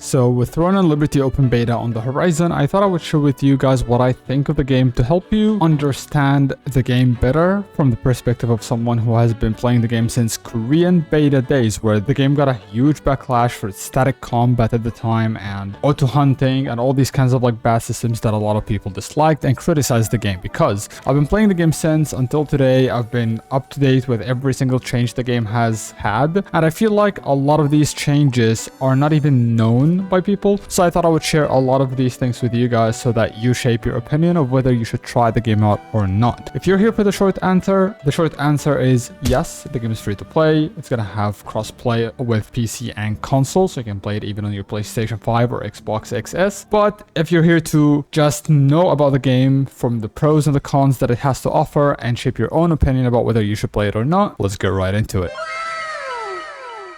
So with Throne and Liberty open beta on the horizon, I thought I would share with you guys what I think of the game to help you understand the game better from the perspective of someone who has been playing the game since Korean beta days, where the game got a huge backlash for its static combat at the time and auto hunting and all these kinds of like bad systems that a lot of people disliked and criticized the game. Because I've been playing the game since until today, I've been up to date with every single change the game has had, and I feel like a lot of these changes are not even known by people. So I thought I would share a lot of these things with you guys so that you shape your opinion of whether you should try the game out or not. If you're here for the short answer is yes, the game is free to play. It's gonna have cross-play with PC and console, so you can play it even on your PlayStation 5 or Xbox XS. But if you're here to just know about the game from the pros and the cons that it has to offer and shape your own opinion about whether you should play it or not, let's get right into it.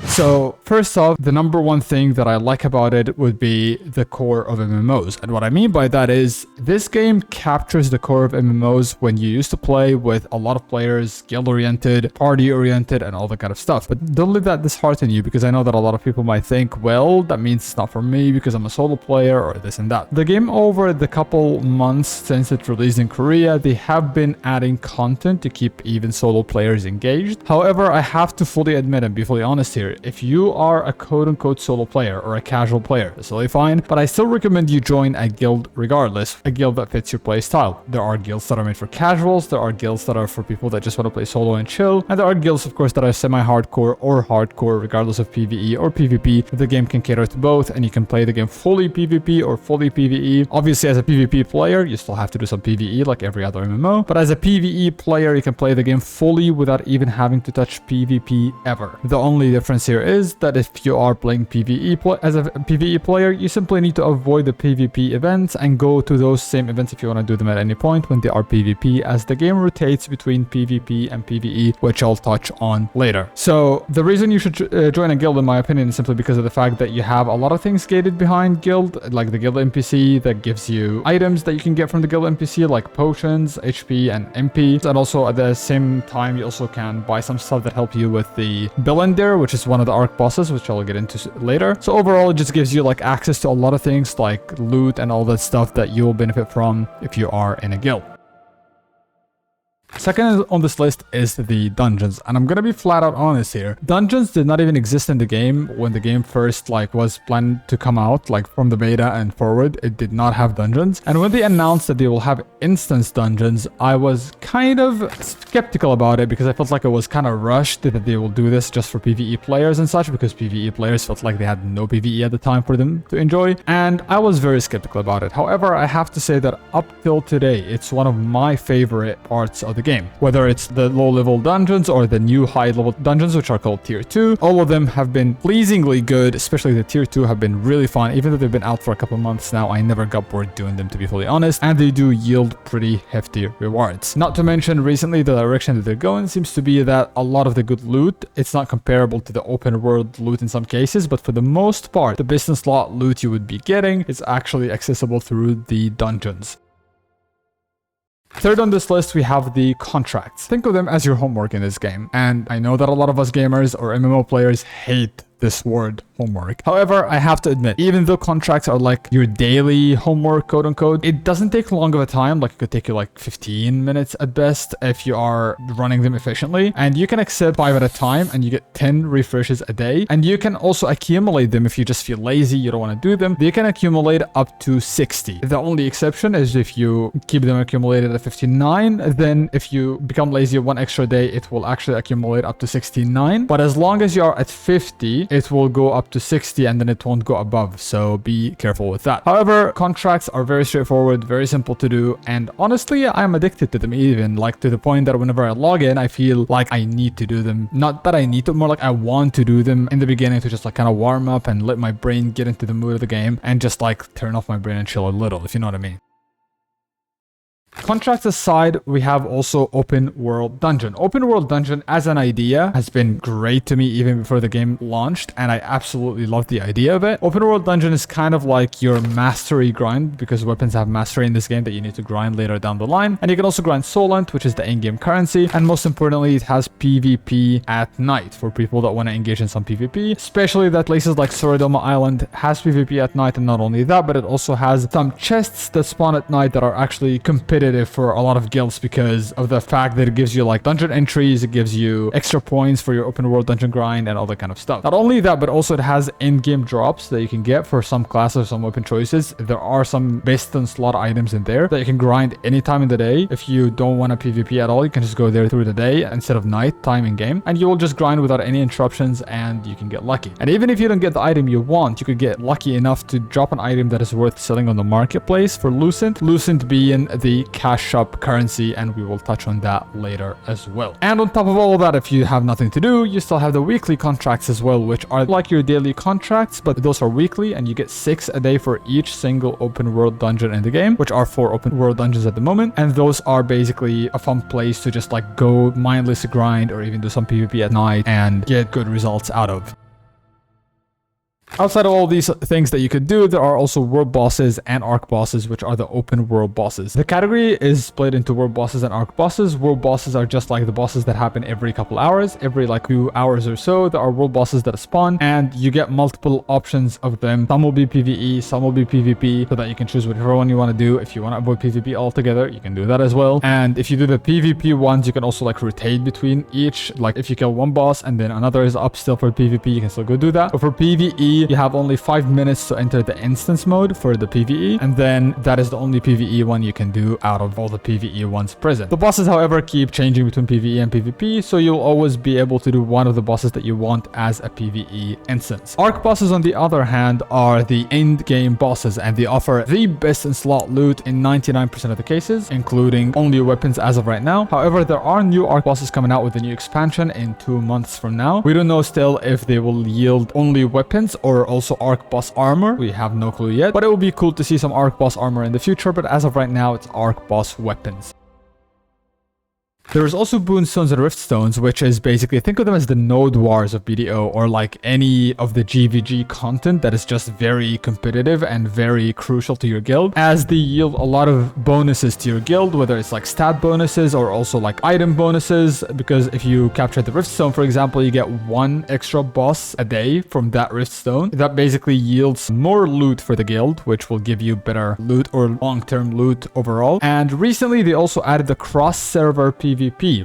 So first off, the number one thing that I like about it would be the core of MMOs. And what I mean by that is this game captures the core of MMOs when you used to play with a lot of players, guild-oriented, party-oriented, and all that kind of stuff. But don't let that dishearten you, because I know that a lot of people might think, well, that means it's not for me because I'm a solo player or this and that. The game, over the couple months since it released in Korea, they have been adding content to keep even solo players engaged. However, I have to fully admit and be fully honest here, if you are a quote-unquote solo player or a casual player, that's totally fine, but I still recommend you join a guild regardless, a guild that fits your play style. There are guilds that are made for casuals, there are guilds that are for people that just want to play solo and chill, and there are guilds, of course, that are semi-hardcore or hardcore, regardless of PvE or PvP. The game can cater to both, and you can play the game fully PvP or fully PvE. Obviously, as a PvP player, you still have to do some PvE like every other MMO, but as a PvE player, you can play the game fully without even having to touch PvP ever. The only difference here is that if you are playing PvE as a PvE player, you simply need to avoid the PvP events and go to those same events if you want to do them at any point when they are PvP, as the game rotates between PvP and PvE, which I'll touch on later. So the reason you should join a guild, in my opinion, is simply because of the fact that you have a lot of things gated behind guild, like the guild NPC that gives you items that you can get from the guild NPC, like potions, HP, and MP. And also at the same time, you also can buy some stuff that help you with the Billender, which is one of the arc bosses, which I'll get into later. So overall, it just gives you like access to a lot of things like loot and all that stuff that you will benefit from if you are in a guild. Second on this list is the dungeons, and I'm gonna be flat out honest here. Dungeons did not even exist in the game when the game first was planned to come out, like from the beta and forward. It did not have dungeons, and when they announced that they will have instance dungeons, I was kind of skeptical about it because I felt like it was kind of rushed that they will do this just for PvE players and such, because PvE players felt like they had no PvE at the time for them to enjoy, and I was very skeptical about it. However, I have to say that up till today, it's one of my favorite parts of the game. Whether it's the low-level dungeons or the new high-level dungeons, which are called Tier 2, all of them have been pleasingly good, especially the Tier 2 have been really fun. Even though they've been out for a couple months now, I never got bored doing them, to be fully honest, and they do yield pretty hefty rewards. Not to mention, recently the direction that they're going seems to be that a lot of the good loot, it's not comparable to the open world loot in some cases, but for the most part, the business slot loot you would be getting is actually accessible through the dungeons. Third on this list, we have the contracts. Think of them as your homework in this game. And I know that a lot of us gamers or MMO players hate this word homework. However, I have to admit, even though contracts are like your daily homework, quote unquote, it doesn't take long of a time. Like it could take you like 15 minutes at best if you are running them efficiently. And you can accept 5 at a time and you get 10 refreshes a day. And you can also accumulate them if you just feel lazy, you don't want to do them. They can accumulate up to 60. The only exception is if you keep them accumulated at 59, then if you become lazy 1 extra day, it will actually accumulate up to 69. But as long as you are at 50, it will go up to 60 and then it won't go above, so be careful with that. However, contracts are very straightforward, very simple to do, and honestly, I'm addicted to them, even like to the point that whenever I log in, I feel like I need to do them. Not that I need to, more like I want to do them in the beginning to just like kind of warm up and let my brain get into the mood of the game and just like turn off my brain and chill a little, if you know what I mean. Contracts aside, we have also open world dungeon. Open world dungeon as an idea has been great to me even before the game launched, and I absolutely love the idea of it. Open world dungeon is kind of like your mastery grind, because weapons have mastery in this game that you need to grind later down the line. And you can also grind Solent, which is the in-game currency, and most importantly, it has PvP at night for people that want to engage in some PvP, especially that places like Soradoma Island has PvP at night. And not only that, but it also has some chests that spawn at night that are actually competitive for a lot of guilds because of the fact that it gives you like dungeon entries, it gives you extra points for your open world dungeon grind and all that kind of stuff. Not only that, but also it has in-game drops that you can get for some classes, some weapon choices. There are some best in slot items in there that you can grind anytime in the day. If you don't want to PvP at all, you can just go there through the day instead of night time in game, and you will just grind without any interruptions and you can get lucky. And even if you don't get the item you want, you could get lucky enough to drop an item that is worth selling on the marketplace for Lucent. Lucent being the cash shop currency, and we will touch on that later as well. And on top of all of that, if you have nothing to do, you still have the weekly contracts as well, which are like your daily contracts, but those are weekly, and you get 6 a day for each single open world dungeon in the game, which are 4 open world dungeons at the moment. And those are basically a fun place to just like go mindless grind or even do some PvP at night and get good results out of. Outside of all these things that you could do, there are also world bosses and arc bosses, which are the open world bosses. The category is split into world bosses and arc bosses. World bosses are just like the bosses that happen every couple hours. Every like 2 hours or so, there are world bosses that spawn, and you get multiple options of them. Some will be PvE, some will be PvP, so that you can choose whichever one you want to do. If you want to avoid PvP altogether, you can do that as well. And if you do the PvP ones, you can also like rotate between each. Like if you kill one boss and then another is up still for PvP, you can still go do that. But for PvE, you have only 5 minutes to enter the instance mode for the PvE, and then that is the only PvE one you can do out of all the PvE ones present. The bosses, however, keep changing between PvE and PvP, so you'll always be able to do one of the bosses that you want as a PvE instance. Arc bosses, on the other hand, are the end game bosses, and they offer the best in slot loot in 99% of the cases, including only weapons as of right now. However, there are new arc bosses coming out with the new expansion in 2 months from now. We don't know still if they will yield only weapons or also arc boss armor. We have no clue yet, but it will be cool to see some arc boss armor in the future. But as of right now, it's arc boss weapons. There is also Boonstones and Riftstones, which is basically, think of them as the node wars of BDO, or like any of the GVG content that is just very competitive and very crucial to your guild, as they yield a lot of bonuses to your guild, whether it's like stat bonuses or also like item bonuses. Because if you capture the Riftstone, for example, you get 1 extra boss a day from that Riftstone. That basically yields more loot for the guild, which will give you better loot or long-term loot overall. And recently, they also added the cross-server PvP,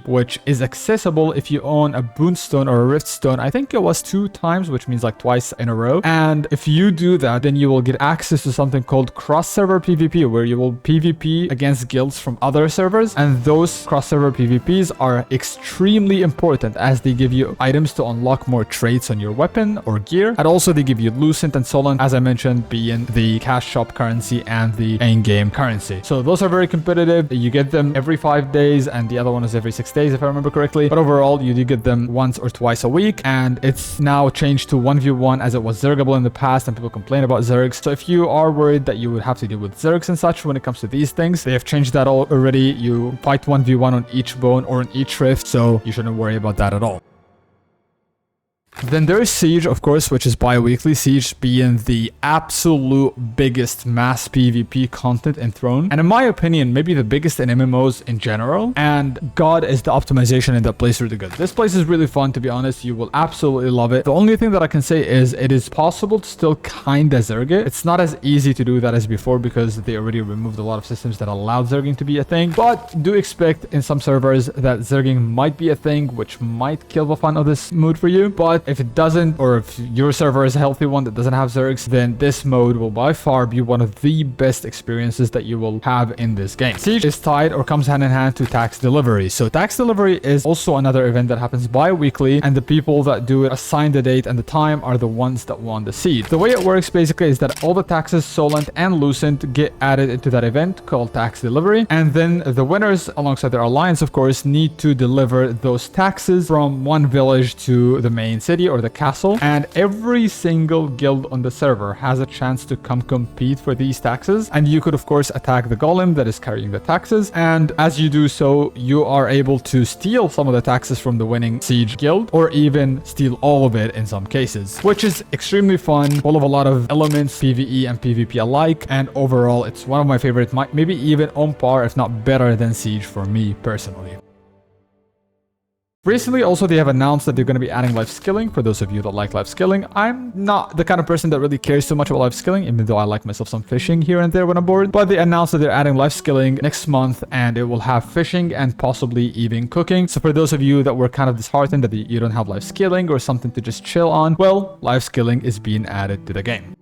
which is accessible if you own a Boonstone or a Riftstone. I think it was 2 times, which means like twice in a row. And if you do that, then you will get access to something called cross-server PvP, where you will PvP against guilds from other servers. And those cross-server PvPs are extremely important, as they give you items to unlock more traits on your weapon or gear. And also they give you Lucent and Solent, as I mentioned, being the cash shop currency and the in-game currency. So those are very competitive. You get them every 5 days, and the other one is every 6 days, if I remember correctly. But overall, you do get them once or twice a week, and it's now changed to 1v1, as it was zergable in the past, and people complain about zergs. So if you are worried that you would have to deal with zergs and such when it comes to these things, they have changed that all already. You fight 1v1 on each bone or on each rift, so you shouldn't worry about that at all. Then there is Siege, of course, which is bi-weekly. Siege being the absolute biggest mass PvP content in Throne, and in my opinion, maybe the biggest in MMOs in general. And God, is the optimization in that place really good. This place is really fun, to be honest. You will absolutely love it. The only thing that I can say is it is possible to still kinda zerg it. It's not as easy to do that as before, because they already removed a lot of systems that allowed zerging to be a thing. But do expect in some servers that zerging might be a thing, which might kill the fun of this mood for you. But if it doesn't, or if your server is a healthy one that doesn't have zergs, then this mode will by far be one of the best experiences that you will have in this game. Siege is tied or comes hand in hand to tax delivery. So tax delivery is also another event that happens bi-weekly, and the people that do it assign the date and the time are the ones that won the siege. The way it works basically is that all the taxes, Solent and Lucent, get added into that event called tax delivery, and then the winners, alongside their alliance of course, need to deliver those taxes from one village to the main city. city or the castle, and every single guild on the server has a chance to come compete for these taxes. And you could of course attack the golem that is carrying the taxes, and as you do so, you are able to steal some of the taxes from the winning siege guild, or even steal all of it in some cases, which is extremely fun, full of a lot of elements, PvE and PvP alike, and overall it's one of my favorite, maybe even on par if not better than Siege for me personally. Recently, also, they have announced that they're going to be adding life skilling. For those of you that like life skilling, I'm not the kind of person that really cares too much about life skilling, even though I like myself some fishing here and there when I'm bored. But they announced that they're adding life skilling next month, and it will have fishing and possibly even cooking. So for those of you that were kind of disheartened that you don't have life skilling or something to just chill on, well, life skilling is being added to the game.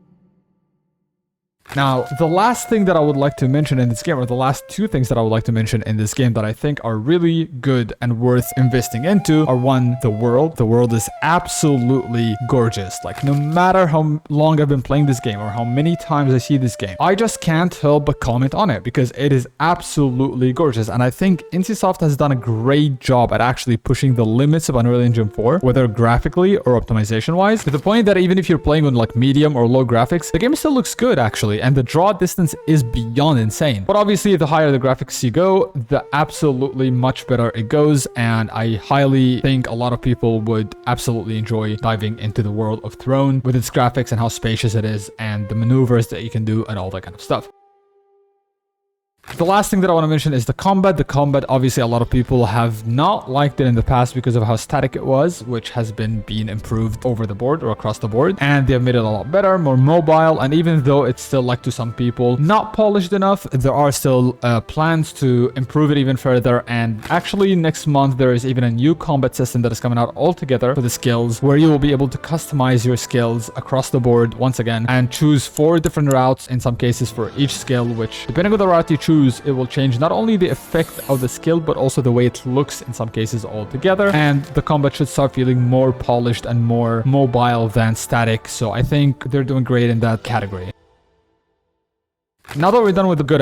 Now, the last thing that I would like to mention in this game, or the last two things that I would like to mention in this game that I think are really good and worth investing into are one, the world. The world is absolutely gorgeous. Like, no matter how long I've been playing this game or how many times I see this game, I just can't help but comment on it because it is absolutely gorgeous. And I think NCSoft has done a great job at actually pushing the limits of Unreal Engine 4, whether graphically or optimization-wise, to the point that even if you're playing on like medium or low graphics, the game still looks good actually. And the draw distance is beyond insane. But obviously, the higher the graphics you go, the absolutely much better it goes. And I highly think a lot of people would absolutely enjoy diving into the world of Throne with its graphics and how spacious it is and the maneuvers that you can do and all that kind of stuff. The last thing that I want to mention is the combat. The combat, obviously, a lot of people have not liked it in the past because of how static it was, which has been being improved over the board or across the board. And they have made it a lot better, more mobile. And even though it's still, like to some people, not polished enough, there are still plans to improve it even further. And actually, next month, there is even a new combat system that is coming out altogether for the skills, where you will be able to customize your skills across the board once again and choose 4 different routes in some cases for each skill, which, depending on the route you choose, it will change not only the effect of the skill, but also the way it looks in some cases altogether. And the combat should start feeling more polished and more mobile than static. So I think they're doing great in that category. Now that we're done with the good,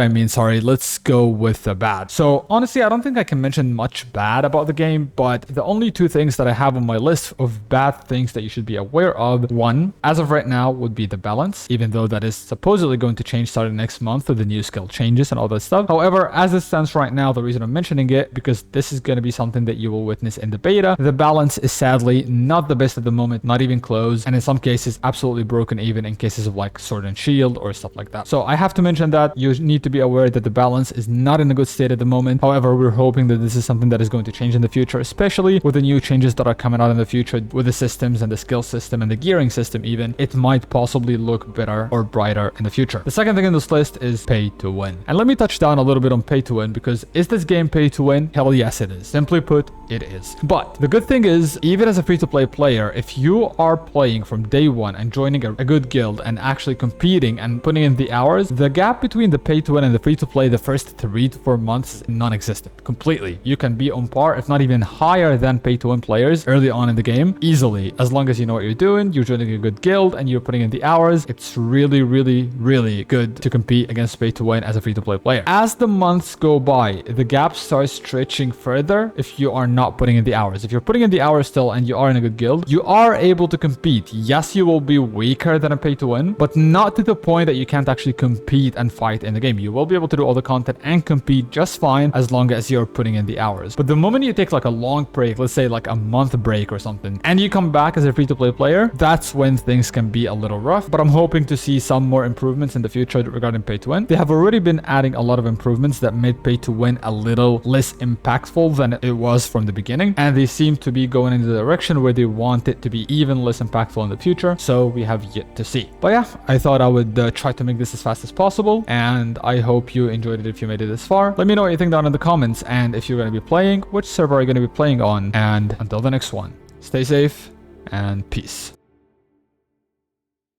let's go with the bad. So honestly, I don't think I can mention much bad about the game, but the only 2 things that I have on my list of bad things that you should be aware of, one, as of right now, would be the balance, even though that is supposedly going to change starting next month with the new skill changes and all that stuff. However, as it stands right now, the reason I'm mentioning it, because this is going to be something that you will witness in the beta, the balance is sadly not the best at the moment, not even close, and in some cases absolutely broken, even in cases of like Sword and Shield or stuff like that. So I have to mention that you need to be aware that the balance is not in a good state at the moment. However, we're hoping that this is something that is going to change in the future, especially with the new changes that are coming out in the future with the systems and the skill system and the gearing system even. It might possibly look better or brighter in the future. The second thing in this list is pay to win. And let me touch down a little bit on pay to win, because is this game pay to win? Hell yes, it is. Simply put, it is. But the good thing is, even as a free-to-play player, if you are playing from day one and joining a good guild and actually competing and putting in the hours, the gap between the pay to win and the free to play the first 3 to 4 months is non-existent completely. You can be on par, if not even higher than pay to win players early on in the game easily, as long as you know what you're doing, you're joining a good guild and you're putting in the hours. It's really, really, really good to compete against pay to win as a free to play player. As the months go by, the gap starts stretching further if you are not putting in the hours. If you're putting in the hours still and you are in a good guild, you are able to compete. Yes, you will be weaker than a pay to win, but not to the point that you can't actually compete and fight in the game. You will be able to do all the content and compete just fine as long as you're putting in the hours. But the moment you take like a long break, let's say like a month break or something, and you come back as a free-to-play player, that's when things can be a little rough. But I'm hoping to see some more improvements in the future regarding pay to win. They have already been adding a lot of improvements that made pay to win a little less impactful than it was from the beginning, and they seem to be going in the direction where they want it to be even less impactful in the future. So we have yet to see. But yeah, I thought I would try to make this as fast as possible, and I hope you enjoyed it if you made it this far. Let me know what you think down in the comments, and if you're going to be playing, which server are you going to be playing on. And until the next one, stay safe and peace.